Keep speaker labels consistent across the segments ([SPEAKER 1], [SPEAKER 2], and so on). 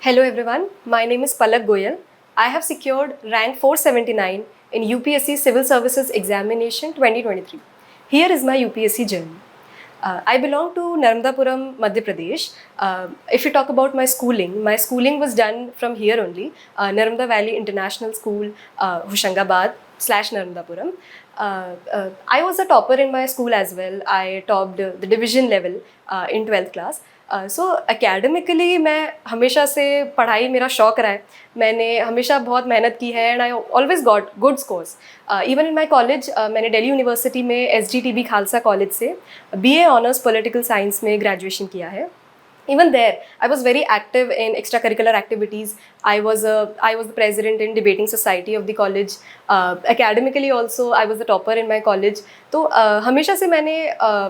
[SPEAKER 1] Hello everyone, my name is Palak Goyal. I have secured rank 479 in UPSC Civil Services Examination 2023. Here is my UPSC journey. I belong to Narmadapuram, Madhya Pradesh. If you talk about my schooling was done from here only, Narmada Valley International School, Hoshangabad / Narmadapuram. I was a topper in my school as well. I topped the division level in 12th class. So academically मैं हमेशा से पढ़ाई मेरा शौक रहा है. मैंने हमेशा बहुत मेहनत की है and I always got good scores. Even in my college मैंने दिल्ली यूनिवर्सिटी में SGTB खालसा कॉलेज से BA ऑनर्स पॉलिटिकल साइंस में ग्रेजुएशन किया है. Even there, I was very active in extracurricular activities. I was the president in debating society of the college. Academically also, I was the topper in my college. तो हमेशा से मैंने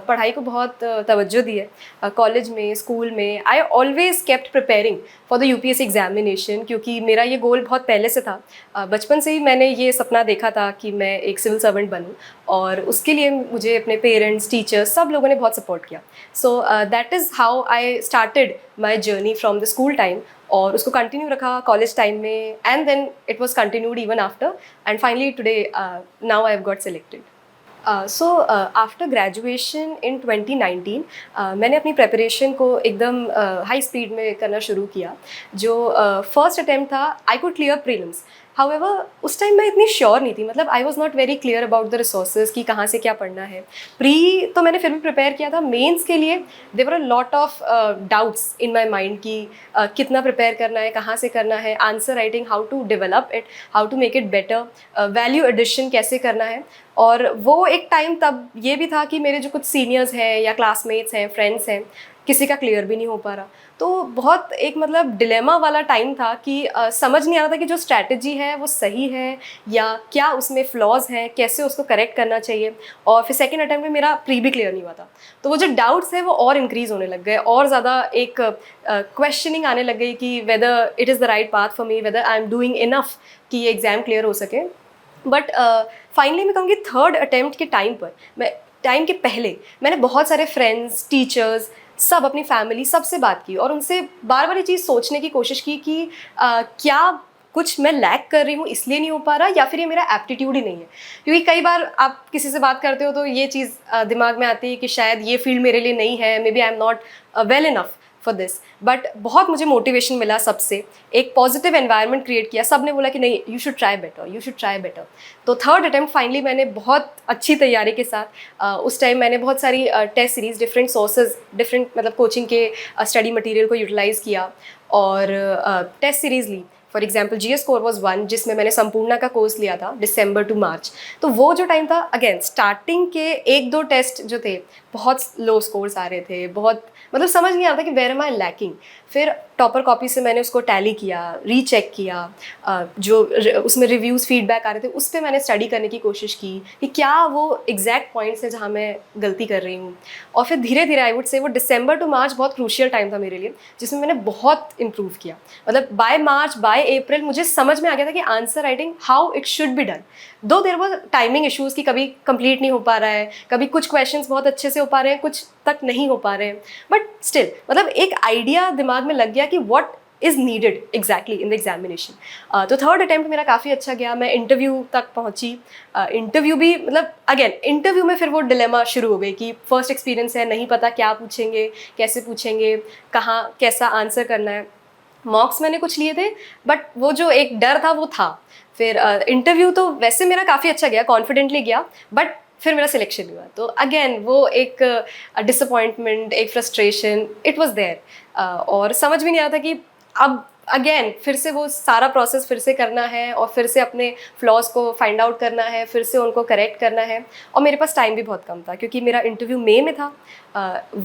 [SPEAKER 1] पढ़ाई को बहुत तवज्जो दी है. कॉलेज में, स्कूल में, I always kept preparing for the UPSC examination क्योंकि मेरा ये गोल बहुत पहले से था. बचपन से ही मैंने ये सपना देखा था कि मैं एक सिविल सर्वेंट बनूं और उसके लिए मुझे अपने पेरेंट्स, टीचर्स, सब लोगों ने बहुत सपोर्ट किया. So that is how I started my journey from the school time और उसको कंटिन्यू रखा कॉलेज टाइम में and then it was continued even after and finally today now I have got selected. So after graduation in 2019 मैंने अपनी preparation को एकदम high speed में करना शुरू किया. जो फर्स्ट अटैम्प्ट था I could clear prelims. However उस टाइम मैं इतनी श्योर नहीं थी, मतलब I was not very clear about the resources कि कहाँ से क्या पढ़ना है. प्री तो मैंने फिर भी प्रिपेयर किया था. मेंस के लिए there were a lot of doubts in my mind कि कितना प्रिपेयर करना है, कहाँ से करना है, answer writing, how to develop it, how to make it better, value addition कैसे करना है. और वो एक टाइम तब ये भी था कि मेरे जो कुछ सीनियर्स हैं या क्लासमेट्स हैं, फ्रेंड्स हैं, किसी का क्लियर भी नहीं हो पा रहा. तो बहुत एक मतलब डिलेमा वाला टाइम था कि समझ नहीं आ रहा था कि जो स्ट्रैटेजी है वो सही है या क्या उसमें फ्लॉज हैं, कैसे उसको करेक्ट करना चाहिए. और फिर सेकंड अटैम्प्ट में मेरा प्री भी क्लियर नहीं हुआ था. तो वो जो डाउट्स है वो और इंक्रीज़ होने लग गए और ज़्यादा एक क्वेश्चनिंग आने लग गई कि whether it is the right path for me, whether I am doing enough कि ये एग्ज़ाम क्लियर हो सके. बट फाइनली मैं कहूँगी थर्ड अटैम्प्ट के टाइम के पहले मैंने बहुत सारे फ्रेंड्स, टीचर्स, सब अपनी फैमिली सबसे बात की और उनसे बार बार ये चीज़ सोचने की कोशिश की कि क्या कुछ मैं लैक कर रही हूँ इसलिए नहीं हो पा रहा या फिर ये मेरा एप्टीट्यूड ही नहीं है. क्योंकि कई बार आप किसी से बात करते हो तो ये चीज़ दिमाग में आती है कि शायद ये फील्ड मेरे लिए नहीं है, maybe I am not well enough for this. But बहुत मुझे मोटिवेशन मिला सबसे, एक पॉजिटिव एनवायरनमेंट क्रिएट किया. सब ने बोला कि नहीं, you should try better, you should try better. तो थर्ड अटैम्प्ट फाइनली मैंने बहुत अच्छी तैयारी के साथ उस टाइम मैंने बहुत सारी test series, different sources, different मतलब कोचिंग के स्टडी मटेरियल को यूटिलाइज़ किया और टेस्ट सीरीज़ ली. For example GS score was 1 जिसमें मैंने संपूर्णा का कोर्स लिया था दिसंबर टू मार्च. तो वो जो टाइम था, अगेन स्टार्टिंग के 1-2 टेस्ट जो थे बहुत लो स्कोर्स आ रहे थे, बहुत मतलब समझ नहीं आ रहा था कि वेयर एम आई लैकिंग. फिर टॉपर कॉपी से मैंने उसको टैली किया, रीचेक किया, जो उसमें रिव्यूज़, फीडबैक आ रहे थे उस पर मैंने स्टडी करने की कोशिश की कि क्या वो एग्जैक्ट पॉइंट्स हैं जहाँ मैं गलती कर रही हूँ. और फिर धीरे धीरे आई वुड से वो दिसंबर टू मार्च बहुत क्रूशियल टाइम था मेरे लिए जिसमें मैंने बहुत इम्प्रूव किया. मतलब बाय मार्च, बाय अप्रैल मुझे समझ में आ गया था कि answer writing how it should be done. दो देयर वर टाइमिंग इशूज़ कि कभी कंप्लीट नहीं हो पा रहा है, कभी कुछ क्वेश्चंस बहुत अच्छे से हो पा रहे हैं, कुछ तक नहीं हो पा रहे हैं. बट स्टिल मतलब एक आइडिया दिमाग में लग गया कि what is needed exactly in the examination. तो थर्ड अटैम्प्ट मेरा काफ़ी अच्छा गया. मैं इंटरव्यू तक पहुंची. इंटरव्यू भी मतलब अगेन इंटरव्यू में फिर वो डिलेमा शुरू हो गई कि फर्स्ट एक्सपीरियंस है, नहीं पता क्या पूछेंगे, कैसे पूछेंगे, कहाँ कैसा आंसर करना है. मॉक्स मैंने कुछ लिए थे बट वो जो एक डर था वो था. फिर इंटरव्यू तो वैसे मेरा काफ़ी अच्छा गया, कॉन्फिडेंटली गया, बट फिर मेरा सिलेक्शन हुआ. तो अगेन वो एक डिसअपॉइंटमेंट, एक फ्रस्ट्रेशन, इट वाज देयर. और समझ भी नहीं आता कि अब अगेन फिर से वो सारा प्रोसेस फिर से करना है और फिर से अपने फ्लॉज को फाइंड आउट करना है, फिर से उनको करेक्ट करना है. और मेरे पास टाइम भी बहुत कम था क्योंकि मेरा इंटरव्यू मई में था.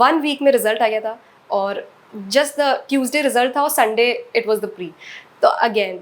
[SPEAKER 1] 1 वीक में रिजल्ट आ गया था और जस्ट द ट्यूसडे रिजल्ट था और Sunday it was the pre. तो again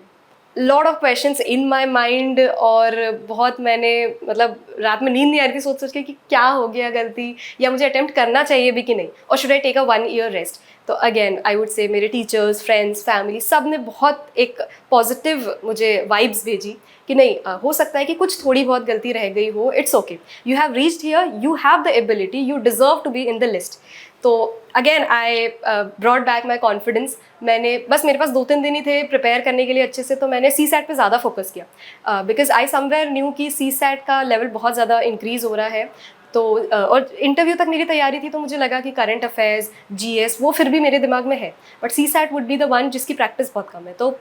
[SPEAKER 1] lot of questions in my mind और बहुत मैंने मतलब रात में नींद नहीं आ रही थी सोच सोच के कि क्या हो गया गलती या मुझे अटेम्प्ट करना चाहिए भी कि नहीं, और should I take a 1 year rest. तो अगेन आई वुड से मेरे टीचर्स, फ्रेंड्स, फैमिली सब ने बहुत एक पॉजिटिव मुझे वाइब्स भेजी कि नहीं, हो सकता है कि कुछ थोड़ी बहुत गलती रह गई हो, it's okay, you have reached here, you have the ability, you deserve to be in the list. तो again I brought back my confidence. मैंने बस, मेरे पास 2-3 दिन ही थे प्रिपेयर करने के लिए अच्छे से, तो मैंने सी सैट पर ज़्यादा फोकस किया बिकॉज आई समवेयर न्यू कि सी सैट का लेवल बहुत ज़्यादा इंक्रीज़ हो रहा है। तो और इंटरव्यू तक मेरी तैयारी थी, तो मुझे लगा कि करंट अफेयर्स, जीएस, वो फिर भी मेरे दिमाग में है, but CSAT would be the one जिसकी प्रैक्टिस बहुत कम है। तो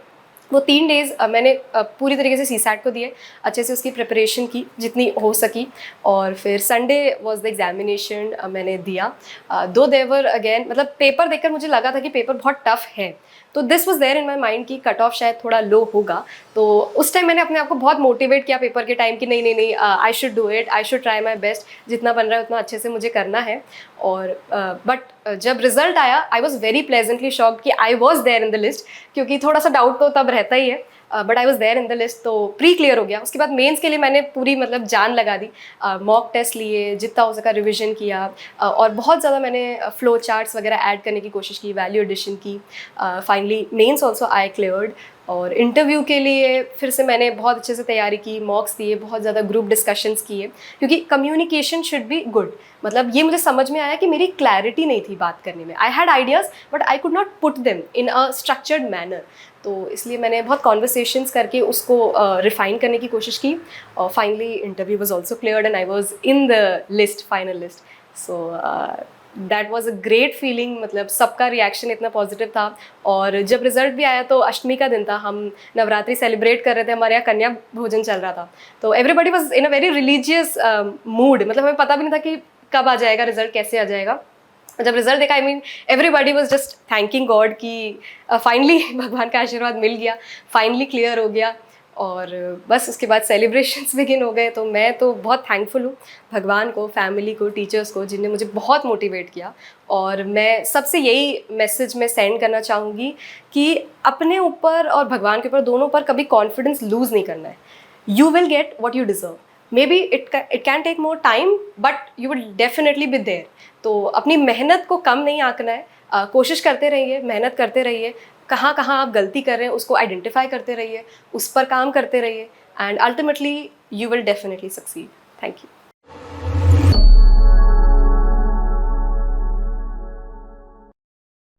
[SPEAKER 1] वो 3 डेज़ मैंने पूरी तरीके से सी सैट को दिए, अच्छे से उसकी प्रिपरेशन की जितनी हो सकी, और फिर संडे वाज द एग्जामिनेशन मैंने दिया। दो देवर अगेन, मतलब पेपर देखकर मुझे लगा था कि पेपर बहुत टफ है, तो this was there in my mind कि कट ऑफ शायद थोड़ा लो होगा। तो उस टाइम मैंने अपने आप को बहुत मोटिवेट किया पेपर के टाइम कि नहीं नहीं नहीं, I should do it, I should try my best, जितना बन रहा है उतना अच्छे से मुझे करना है। और बट जब रिजल्ट आया, I was very pleasantly shocked कि I was there in the list, क्योंकि थोड़ा सा डाउट तो तब रहता ही है, but I was there in the list. तो प्री क्लियर हो गया। उसके बाद मेंस के लिए मैंने पूरी मतलब जान लगा दी, मॉक टेस्ट लिए, जितना हो सका रिविजन किया, और बहुत ज़्यादा मैंने फ्लो चार्ट्स वगैरह ऐड करने की कोशिश की, वैल्यू एडिशन की। Finally mains also I cleared. और इंटरव्यू के लिए फिर से मैंने बहुत अच्छे से तैयारी की, मॉक्स दिए, बहुत ज़्यादा ग्रुप डिस्कशंस किए, क्योंकि कम्युनिकेशन शुड बी गुड। मतलब ये मुझे समझ में आया कि मेरी क्लैरिटी नहीं थी बात करने में। I had ideas but I could not put them in a structured manner. तो इसलिए मैंने बहुत कॉन्वर्सेशंस करके उसको रिफाइन करने की कोशिश की, और finally interview was also cleared and I was in the list, final list. So that was a great feeling. मतलब सबका रिएक्शन इतना पॉजिटिव था। और जब रिजल्ट भी आया तो अष्टमी का दिन था, हम नवरात्रि सेलिब्रेट कर रहे थे, हमारे यहाँ कन्या भोजन चल रहा था, तो everybody was in a very religious mood. मतलब हमें पता भी नहीं था कि कब आ जाएगा रिजल्ट, कैसे आ जाएगा। जब रिजल्ट देखा, I mean everybody was just thanking God कि फाइनली भगवान का आशीर्वाद मिल गया, फाइनली क्लियर हो गया। और बस उसके बाद सेलिब्रेशंस बिगिन हो गए। तो मैं तो बहुत थैंकफुल हूँ भगवान को, फैमिली को, टीचर्स को, जिनने मुझे बहुत मोटिवेट किया। और मैं सबसे यही मैसेज मैं सेंड करना चाहूँगी कि अपने ऊपर और भगवान के ऊपर, दोनों पर कभी कॉन्फिडेंस लूज़ नहीं करना है। You will get what you deserve. Maybe it can take more time, but you will definitely be there. तो अपनी मेहनत को कम नहीं आंकना है, कोशिश करते रहिए, मेहनत करते रहिए, कहाँ कहाँ आप गलती कर रहे हैं उसको आइडेंटिफाई करते रहिए, उस पर काम करते रहिए, and ultimately you will definitely succeed. Thank you.